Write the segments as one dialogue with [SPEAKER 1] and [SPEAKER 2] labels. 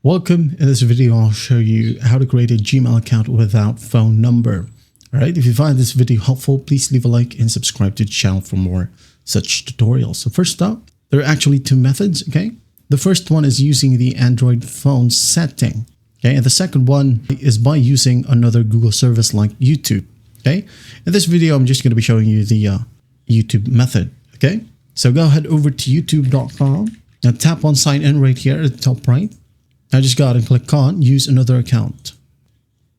[SPEAKER 1] Welcome. In this video, I'll show you how to create a Gmail account without phone number. All right. If you find this video helpful, please leave a like and subscribe to the channel for more such tutorials. So first up, there are actually two methods. Okay. The first one is using the Android phone setting. Okay. And the second one is by using another Google service like YouTube. Okay. In this video, I'm just going to be showing you the YouTube method. Okay. So go ahead over to youtube.com and tap on sign in right here at the top right. Now just go ahead and click on use another account.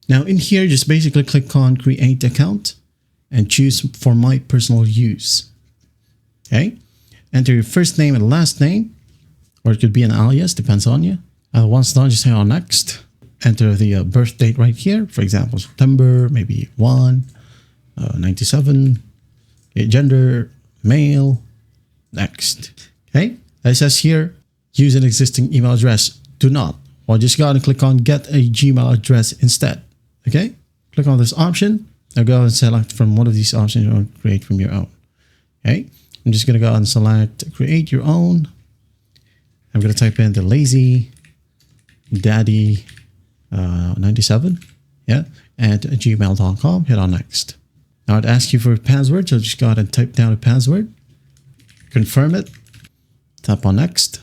[SPEAKER 1] Now in here, just basically click on create account and choose for my personal use. Okay. Enter your first name and last name, or it could be an alias, depends on you. Once done, just say on next. Enter the birth date right here. For example, September, maybe 97. Okay, gender, male, next. Okay. It says here, use an existing email address. Do not. Well, just go ahead and click on get a Gmail address instead. Okay. Click on this option. Now go ahead and select from one of these options you want to create from your own. Okay. I'm just going to go ahead and select create your own. I'm going to type in the lazy daddy 97. Yeah. At gmail.com. Hit on next. Now it asks you for a password. So just go ahead and type down a password. Confirm it. Tap on next.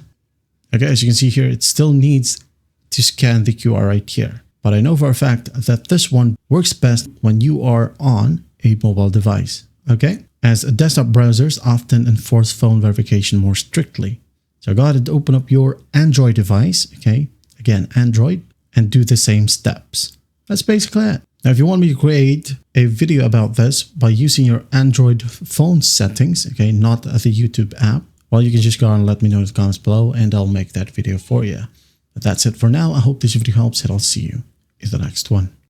[SPEAKER 1] Okay, as you can see here, it still needs to scan the QR right here. But I know for a fact that this one works best when you are on a mobile device. Okay, as desktop browsers often enforce phone verification more strictly. So go ahead and open up your Android device. Okay, again, Android, and do the same steps. That's basically it. Now, if you want me to create a video about this by using your Android phone settings, okay, not the YouTube app, well, you can just go and let me know in the comments below and I'll make that video for you. But that's it for now. I hope this video helps and I'll see you in the next one.